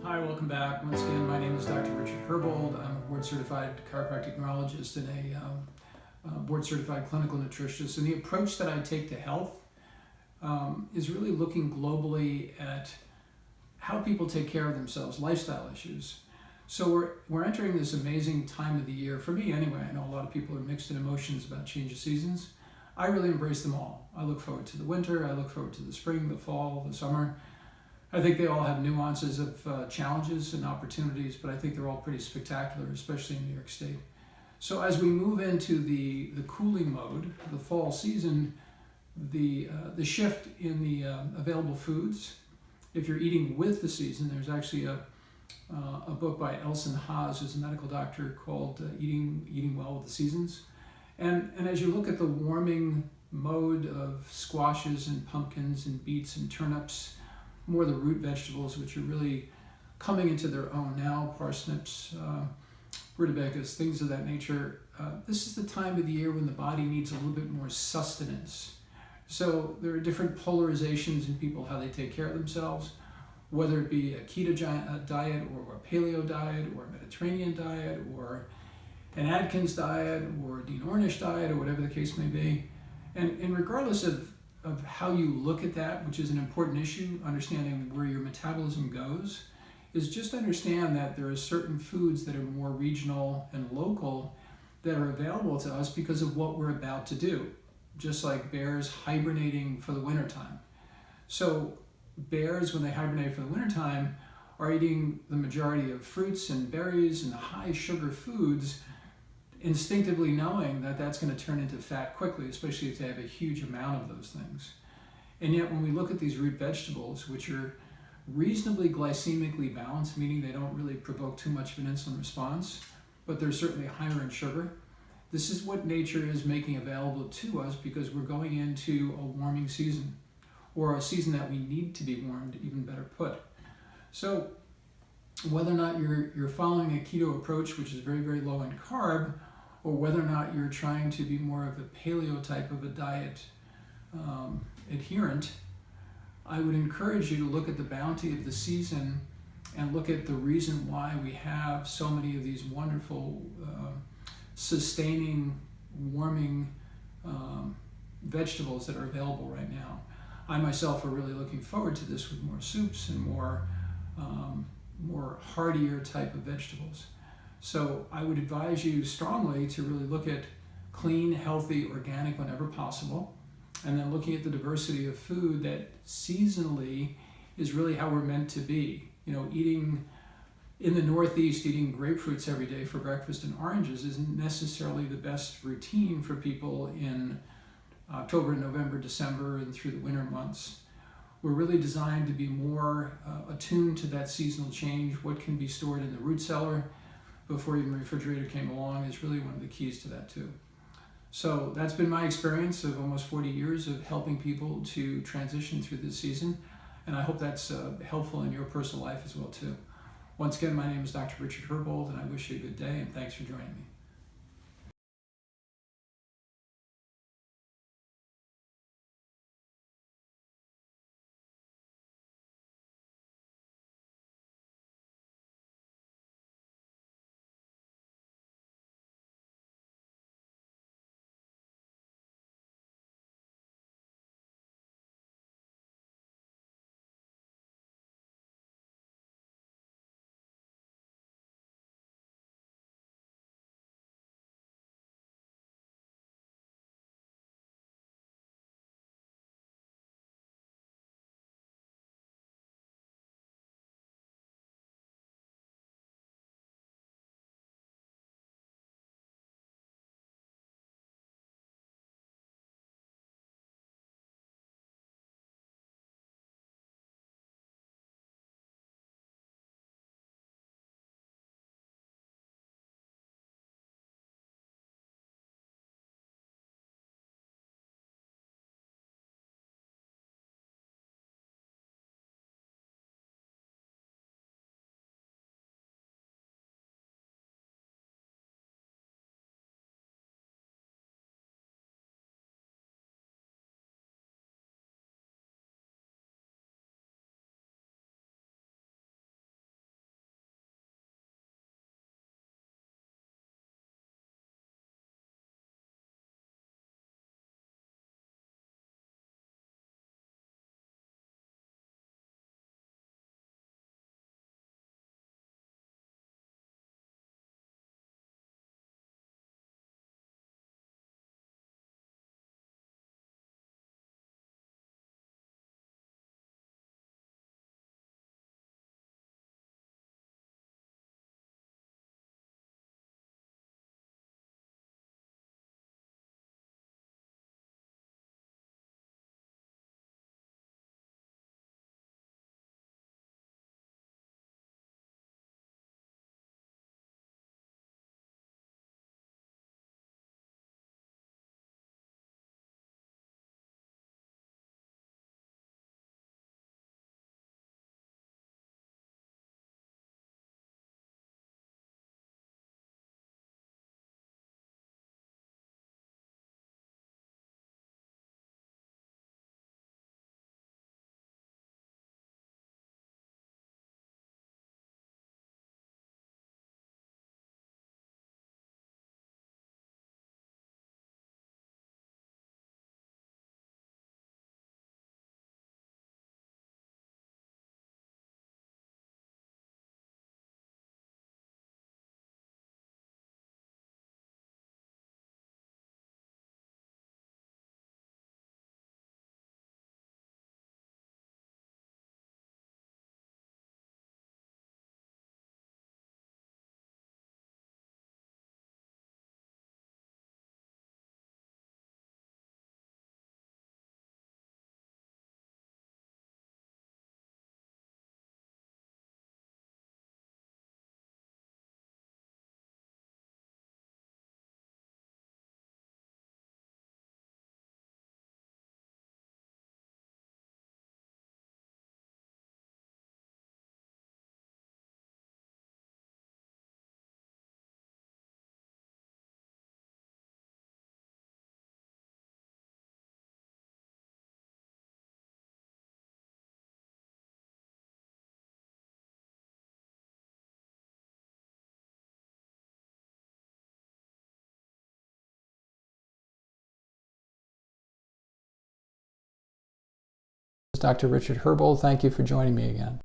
Hi, welcome back. Once again, my name is Dr. Richard Herbold. I'm a board-certified chiropractic neurologist and a board-certified clinical nutritionist. And the approach that I take to health is really looking globally at how people take care of themselves, lifestyle issues. So we're entering this amazing time of the year. For me anyway, I know a lot of people are mixed in emotions about change of seasons. I really embrace them all. I look forward to the winter, I look forward to the spring, the fall, the summer. I think they all have nuances of challenges and opportunities, but I think they're all pretty spectacular, especially in New York State. So as we move into the cooling mode, the fall season, the shift in the available foods, if you're eating with the season, there's actually a book by Elson Haas, who's a medical doctor, called Eating Well with the Seasons. And as you look at the warming mode of squashes and pumpkins and beets and turnips, more the root vegetables, which are really coming into their own now, parsnips, rutabagas, things of that nature. This is the time of the year when the body needs a little bit more sustenance. So there are different polarizations in people, how they take care of themselves, whether it be a keto diet or a paleo diet or a Mediterranean diet or an Atkins diet or a Dean Ornish diet or whatever the case may be. And regardless of how you look at that, which is an important issue, understanding where your metabolism goes, is just understand that there are certain foods that are more regional and local that are available to us because of what we're about to do, just like bears hibernating for the wintertime. So bears, when they hibernate for the wintertime, are eating the majority of fruits and berries and high sugar foods, instinctively knowing that that's going to turn into fat quickly, especially if they have a huge amount of those things. And yet when we look at these root vegetables, which are reasonably glycemically balanced, meaning they don't really provoke too much of an insulin response, but they're certainly higher in sugar, this is what nature is making available to us because we're going into a warming season, or a season that we need to be warmed, even better put. So whether or not you're following a keto approach, which is very, very low in carb, or whether or not you're trying to be more of a paleo type of a diet adherent, I would encourage you to look at the bounty of the season and look at the reason why we have so many of these wonderful, sustaining, warming vegetables that are available right now. I myself are really looking forward to this with more soups and more heartier type of vegetables. So I would advise you strongly to really look at clean, healthy, organic whenever possible, and then looking at the diversity of food that seasonally is really how we're meant to be. You know, eating in the Northeast, eating grapefruits every day for breakfast and oranges isn't necessarily the best routine for people in October, November, December, and through the winter months. We're really designed to be more attuned to that seasonal change. What can be stored in the root cellar before even the refrigerator came along is really one of the keys to that too. So that's been my experience of almost 40 years of helping people to transition through this season, and I hope that's helpful in your personal life as well too. Once again, my name is Dr. Richard Herbold, and I wish you a good day, and thanks for joining me. Dr. Richard Herbold. Thank you for joining me again.